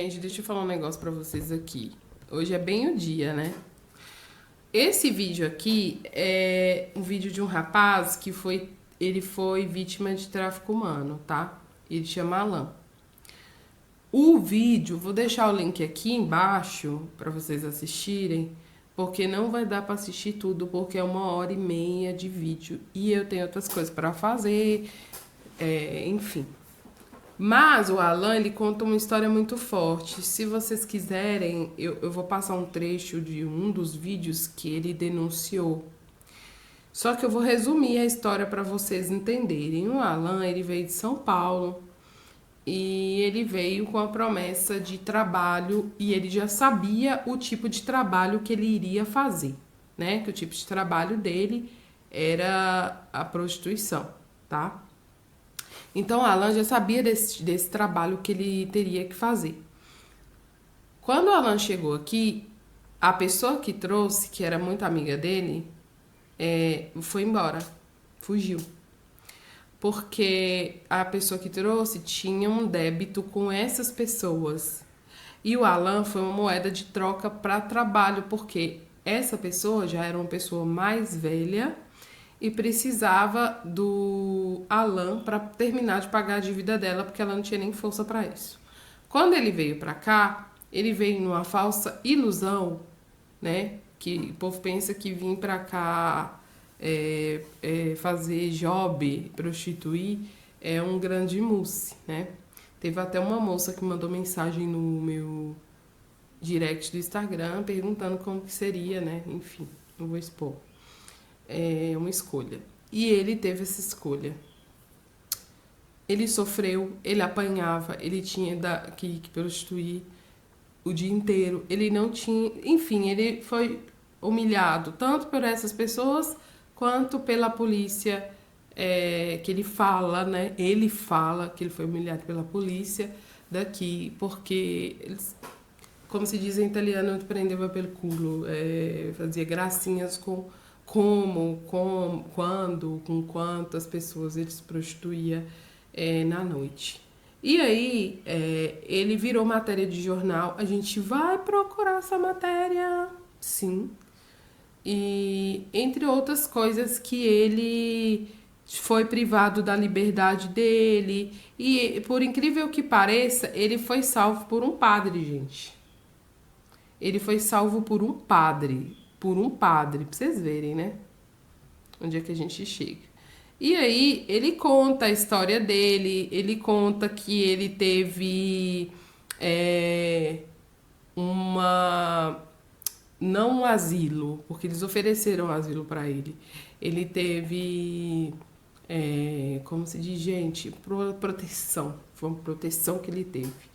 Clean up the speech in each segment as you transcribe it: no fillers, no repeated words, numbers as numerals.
Gente, deixa eu falar um negócio pra vocês aqui. Hoje é bem o dia, né? Esse vídeo aqui é um vídeo de um rapaz que ele foi vítima de tráfico humano, tá? Ele chama Alan. O vídeo, vou deixar o link aqui embaixo pra vocês assistirem, porque não vai dar pra assistir tudo, porque é 1h30 de vídeo e eu tenho outras coisas pra fazer, enfim. Mas o Alan, ele conta uma história muito forte. Se vocês quiserem, eu vou passar um trecho de um dos vídeos que ele denunciou. Só que eu vou resumir a história para vocês entenderem. O Alan, ele veio de São Paulo e ele veio com a promessa de trabalho e ele já sabia o tipo de trabalho que ele iria fazer, né? Que o tipo de trabalho dele era a prostituição, tá? Então, a Alan já sabia desse trabalho que ele teria que fazer. Quando o Alan chegou aqui, a pessoa que trouxe, que era muito amiga dele, foi embora, fugiu. Porque a pessoa que trouxe tinha um débito com essas pessoas. E o Alan foi uma moeda de troca para trabalho, porque essa pessoa já era uma pessoa mais velha e precisava do Alan para terminar de pagar a dívida dela, porque ela não tinha nem força para isso. Quando ele veio para cá, ele veio numa falsa ilusão, né? Que o povo pensa que vir para cá fazer job, prostituir, é um grande mousse, né? Teve até uma moça que mandou mensagem no meu direct do Instagram perguntando como que seria, né? Enfim, não vou expor. É uma escolha. E ele teve essa escolha. Ele sofreu, ele apanhava, ele tinha que prostituir o dia inteiro. Ele não tinha. Enfim, ele foi humilhado tanto por essas pessoas quanto pela polícia. Que ele fala, né? Ele fala que ele foi humilhado pela polícia daqui, porque eles, como se diz em italiano, prendeva pelo culo, fazia gracinhas com quando, com quantas pessoas ele se prostituía na noite. E aí, ele virou matéria de jornal. A gente vai procurar essa matéria, sim. E entre outras coisas que ele foi privado da liberdade dele. E por incrível que pareça, ele foi salvo por um padre, gente. Ele foi salvo por um padre. Por um padre, pra vocês verem, né? Onde é que a gente chega. E aí, ele conta a história dele, ele conta que ele teve uma. Não um asilo, porque eles ofereceram asilo para ele. Ele teve. Como se diz, gente? Proteção. Foi uma proteção que ele teve.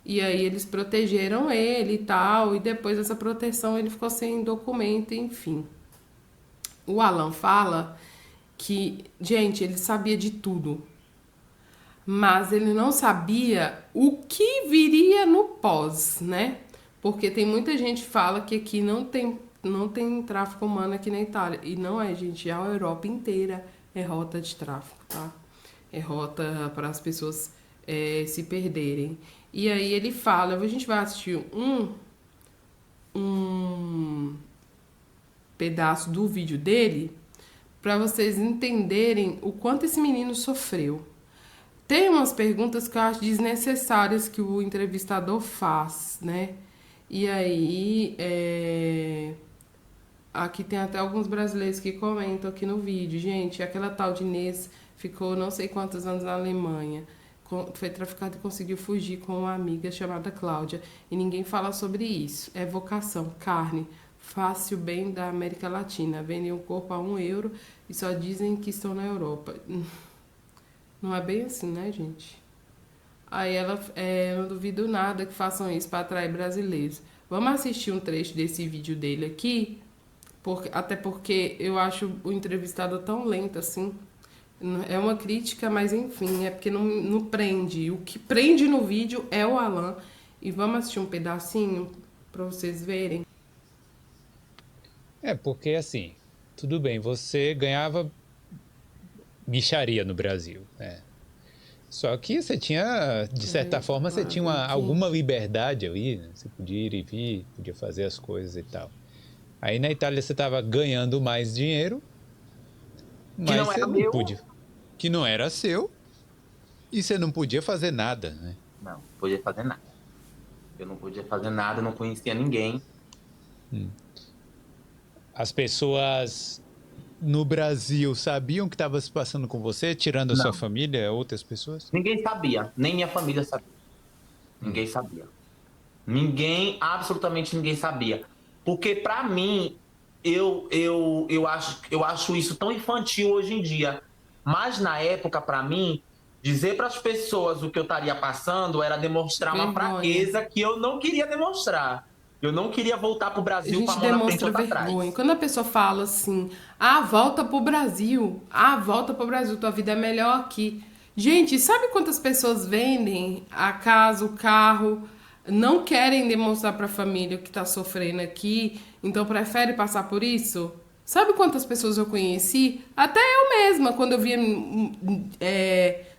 E aí eles protegeram ele e tal, e depois dessa proteção ele ficou sem documento, enfim. O Alan fala que, gente, ele sabia de tudo, mas ele não sabia o que viria no pós, né? Porque tem muita gente que fala que aqui não tem tráfico humano aqui na Itália. E não é, gente, a Europa inteira é rota de tráfico, tá? É rota para as pessoas se perderem. E aí ele fala, a gente vai assistir um pedaço do vídeo dele para vocês entenderem o quanto esse menino sofreu. Tem umas perguntas que eu acho desnecessárias que o entrevistador faz, né? E aí, aqui tem até alguns brasileiros que comentam aqui no vídeo. Gente, aquela tal de Inês ficou não sei quantos anos na Alemanha. Foi traficada e conseguiu fugir com uma amiga chamada Cláudia. E ninguém fala sobre isso. É vocação, carne, fácil bem da América Latina. Vendem o corpo a €1 e só dizem que estão na Europa. Não é bem assim, né, gente? Aí ela, eu não duvido nada que façam isso para atrair brasileiros. Vamos assistir um trecho desse vídeo dele aqui, até porque eu acho o entrevistado tão lento assim. É uma crítica, mas enfim, é porque não prende. O que prende no vídeo é o Alan. E vamos assistir um pedacinho para vocês verem. Porque assim, tudo bem, você ganhava mixaria no Brasil, né? Só que você tinha, de certa forma, você tinha alguma liberdade ali, né? Você podia ir e vir, podia fazer as coisas e tal. Aí na Itália você estava ganhando mais dinheiro, Que mas não você era não meu. podia, que não era seu, e você não podia fazer nada, né? Não podia fazer nada. Eu não podia fazer nada, não conhecia ninguém. As pessoas no Brasil sabiam o que estava se passando com você, tirando a sua Não. família, outras pessoas? Ninguém sabia, nem minha família sabia. Ninguém sabia. Ninguém, absolutamente ninguém sabia. Porque pra mim, eu acho isso tão infantil hoje em dia. Mas na época, pra mim, dizer para as pessoas o que eu estaria passando era demonstrar uma Vergonha. fraqueza que eu não queria demonstrar. Eu não queria voltar pro A Brasil com a gente mão na frente e demonstra outra vergonha. atrás. Quando a pessoa fala assim, ah, volta pro Brasil. Ah, volta pro Brasil, tua vida é melhor aqui. Gente, sabe quantas pessoas vendem a casa, o carro, não querem demonstrar pra família o que tá sofrendo aqui, então prefere passar por isso? Sabe quantas pessoas eu conheci? Até eu mesma, quando eu via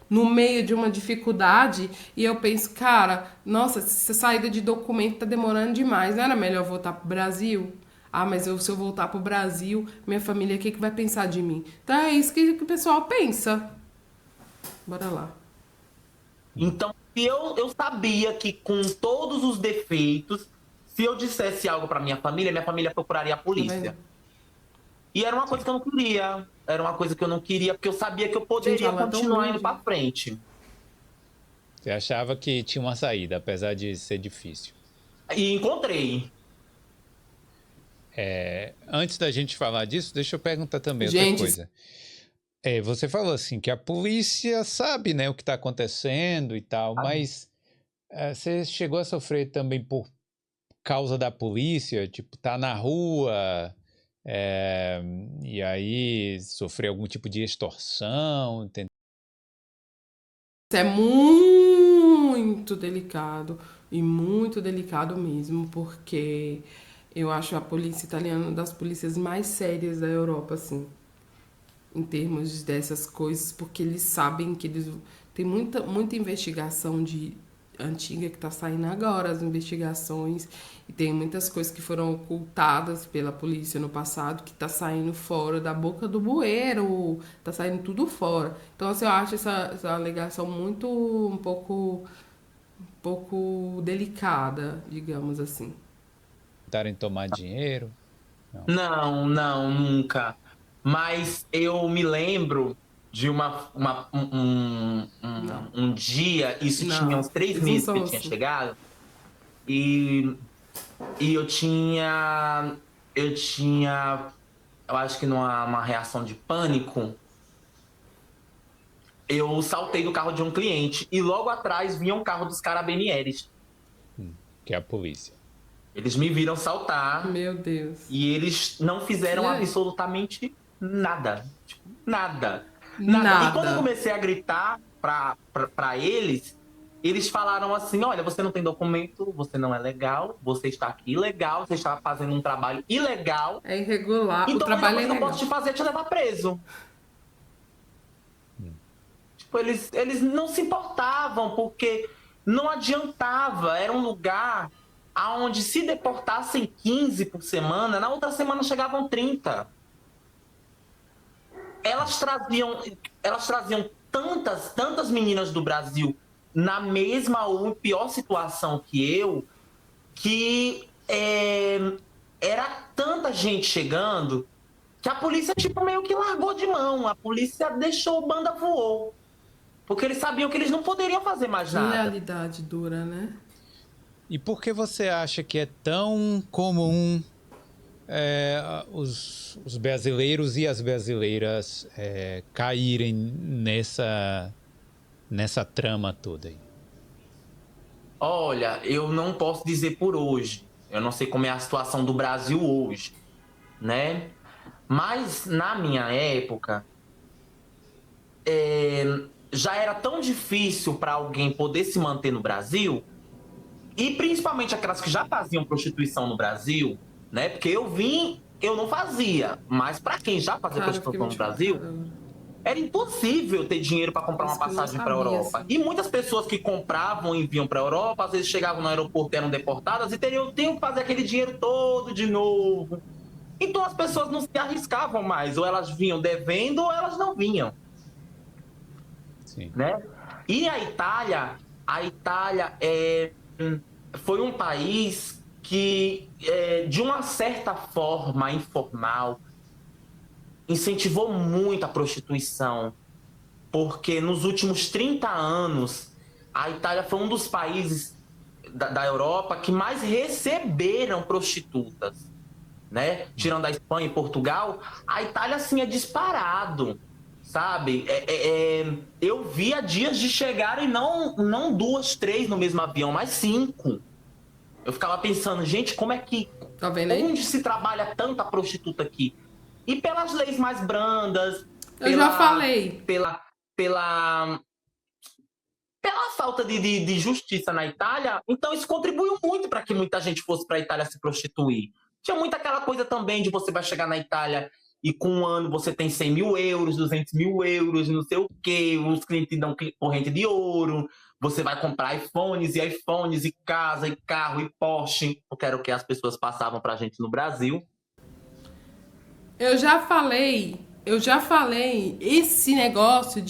no meio de uma dificuldade e eu penso, cara, nossa, essa saída de documento tá demorando demais, não era melhor voltar pro Brasil? Ah, mas se eu voltar pro Brasil, minha família, o que, que vai pensar de mim? Então é isso que o pessoal pensa. Bora lá. Então, se eu sabia que com todos os defeitos, se eu dissesse algo para minha família procuraria a Tá vendo? polícia. E era uma coisa que eu não queria. Era uma coisa que eu não queria, porque eu sabia que eu Gente, poderia ela é tão continuar indo humilde. para frente. Você achava que tinha uma saída, apesar de ser difícil. E encontrei. Antes da gente falar disso, deixa eu perguntar também outra Gente, coisa. Você falou assim que a polícia sabe, né, o que está acontecendo e tal, Sabe? mas você chegou a sofrer também por causa da polícia, tipo, tá na rua, é, e aí sofrer algum tipo de extorsão, entendeu? isso é muito delicado e muito delicado mesmo, porque eu acho a polícia italiana uma das polícias mais sérias da Europa, assim, em termos dessas coisas, porque eles sabem que eles tem muita investigação de antiga que está saindo agora, as investigações, e tem muitas coisas que foram ocultadas pela polícia no passado que está saindo fora da boca do bueiro, está saindo tudo fora. Então, assim, eu acho essa alegação muito um pouco delicada, digamos assim. Tentarem tomar dinheiro? Não. Não, não, nunca. Mas eu me lembro de Não, um dia, isso tinha não, uns 3 meses eles não que são eu tinha assim. chegado, e, e eu acho que numa reação de pânico, eu saltei do carro de um cliente e logo atrás vinha um carro dos carabinieri. Que é a polícia. Eles me viram saltar Meu Deus. e eles não E fizeram aí? absolutamente nada. Tipo, nada. Nada. E quando eu Nada. comecei a gritar pra eles, eles falaram assim: olha, você não tem documento, você não é legal, você está aqui ilegal, você está fazendo um trabalho ilegal. É irregular. O Então a única trabalho é coisa que eu posso ilegal. te fazer é te levar preso. Tipo, eles não se importavam, porque não adiantava. Era um lugar aonde se deportassem 15 por semana, na outra semana chegavam 30. Elas traziam, elas traziam tantas meninas do Brasil na mesma ou pior situação que eu, que era tanta gente chegando que a polícia tipo meio que largou de mão. A polícia deixou, banda voou. Porque eles sabiam que eles não poderiam fazer mais Que nada. realidade dura, né? E por que você acha que é tão comum os brasileiros e as brasileiras caírem nessa trama toda aí? Olha, eu não posso dizer por hoje. Eu não sei como é a situação do Brasil hoje, né? Mas na minha época, já era tão difícil para alguém poder se manter no Brasil, e principalmente aquelas que já faziam prostituição no Brasil, né? Porque eu não fazia, mas para quem já fazia Cara, eu fiquei prostituição muito no Brasil, chocada agora. era impossível ter dinheiro para comprar uma Isso que eu não passagem para a sabia, Europa. assim. E muitas pessoas que compravam e vinham para a Europa, às vezes chegavam no aeroporto e eram deportadas e teriam que fazer aquele dinheiro todo de novo. Então as pessoas não se arriscavam mais, ou elas vinham devendo ou elas não vinham, Sim. né? E a Itália foi um país que, de uma certa forma informal, incentivou muito a prostituição, porque nos últimos 30 anos, a Itália foi um dos países da Europa que mais receberam prostitutas, né? Tirando a Espanha e Portugal, a Itália, assim, é disparado, sabe? Eu via dias de chegar e não 2, 3 no mesmo avião, mas 5. Eu ficava pensando, gente, como é que... Tá vendo aí? Onde se trabalha tanta prostituta aqui? E pelas leis mais brandas, Eu já falei. pela falta de justiça na Itália, então isso contribuiu muito para que muita gente fosse para a Itália se prostituir. Tinha muito aquela coisa também de você vai chegar na Itália e com um ano você tem 100 mil euros, 200 mil euros, não sei o quê, os clientes dão corrente de ouro, você vai comprar iPhones e casa e carro e Porsche, porque era o que as pessoas passavam para a gente no Brasil. Eu já falei, esse negócio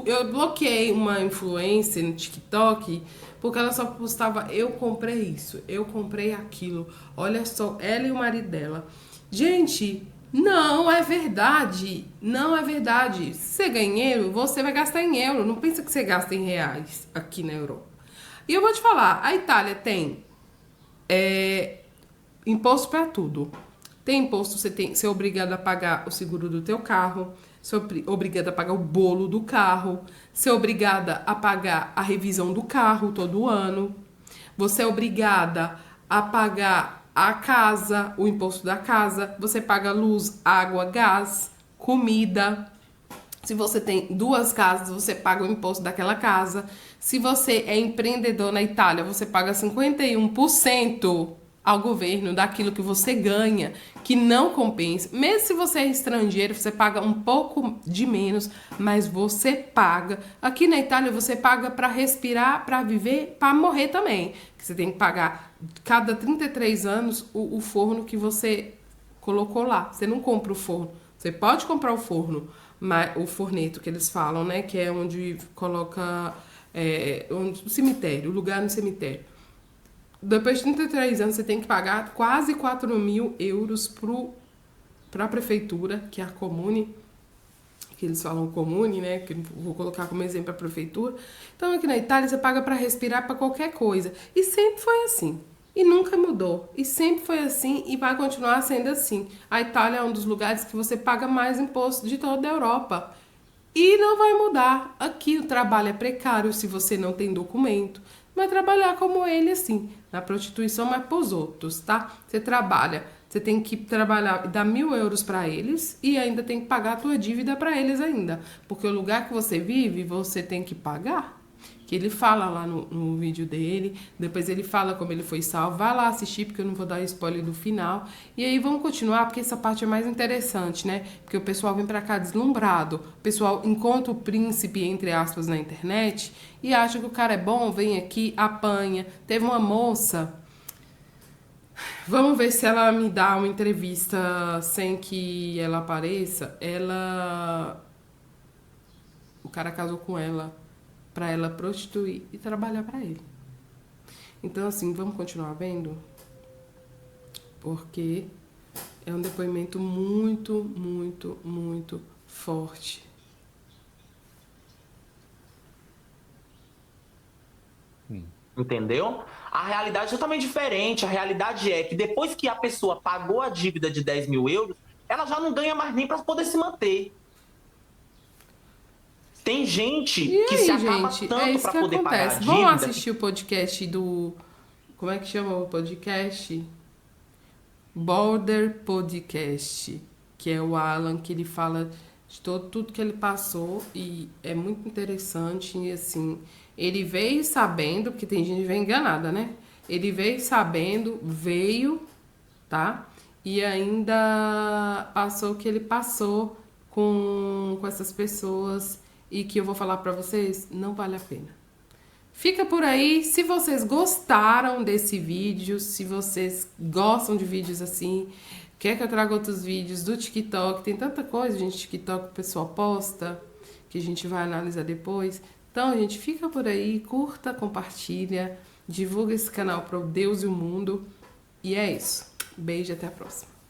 eu bloqueei uma influencer no TikTok porque ela só postava, eu comprei isso, eu comprei aquilo. Olha só, ela e o marido dela. Gente, não é verdade. Não é verdade. Se você ganha em euro, você vai gastar em euro. Não pensa que você gasta em reais aqui na Europa. E eu vou te falar, a Itália tem imposto para tudo. Tem imposto, você é obrigado a pagar o seguro do teu carro, você é obrigado a pagar o bolo do carro, você é obrigada a pagar a revisão do carro todo ano, você é obrigada a pagar a casa, o imposto da casa, você paga luz, água, gás, comida. Se você tem 2 casas, você paga o imposto daquela casa. Se você é empreendedor na Itália, você paga 51% ao governo daquilo que você ganha, que não compensa. Mesmo se você é estrangeiro, você paga um pouco de menos, mas você paga. Aqui na Itália, você paga para respirar, para viver, para morrer também. Você tem que pagar cada 33 anos o forno que você colocou lá. Você não compra o forno. Você pode comprar o forno, mas o forneto que eles falam, né? Que é onde coloca o cemitério, o lugar no cemitério. Depois de 33 anos, você tem que pagar quase 4 mil euros para a prefeitura, que é a Comune, que eles falam Comune, né? Que eu vou colocar como exemplo a prefeitura. Então, aqui na Itália, você paga para respirar, para qualquer coisa. E sempre foi assim. E nunca mudou. E sempre foi assim e vai continuar sendo assim. A Itália é um dos lugares que você paga mais imposto de toda a Europa. E não vai mudar. Aqui o trabalho é precário se você não tem documento. Vai trabalhar como ele, assim, na prostituição, mas pros outros, tá? Você trabalha, você tem que trabalhar e dar 1.000 euros para eles e ainda tem que pagar a tua dívida para eles ainda. Porque o lugar que você vive, você tem que pagar. Que ele fala lá no vídeo dele, depois ele fala como ele foi salvo. Vai lá assistir, porque eu não vou dar spoiler do final. E aí vamos continuar, porque essa parte é mais interessante, né? Porque o pessoal vem pra cá deslumbrado. O pessoal encontra o príncipe, entre aspas, na internet e acha que o cara é bom, vem aqui, apanha. Teve uma moça... Vamos ver se ela me dá uma entrevista sem que ela apareça. O cara casou com ela para ela prostituir e trabalhar para ele. Então, assim, vamos continuar vendo? Porque é um depoimento muito, muito, muito forte. Entendeu? A realidade é totalmente diferente. A realidade é que depois que a pessoa pagou a dívida de 10 mil euros, ela já não ganha mais nem para poder se manter. Tem gente que se acaba tanto para poder pagar a dívida. Vamos assistir o podcast do... Como é que chama o podcast? Border Podcast. Que é o Alan, que ele fala de tudo que ele passou. E é muito interessante. E assim, ele veio sabendo, porque tem gente que vem enganada, né? Ele veio sabendo, tá? E ainda passou o que ele passou com essas pessoas e que eu vou falar pra vocês, não vale a pena. Fica por aí, se vocês gostaram desse vídeo, se vocês gostam de vídeos assim, quer que eu traga outros vídeos do TikTok, tem tanta coisa, gente, TikTok o pessoal posta, que a gente vai analisar depois. Então, gente, fica por aí, curta, compartilha, divulga esse canal para o Deus e o mundo. E é isso. Beijo e até a próxima.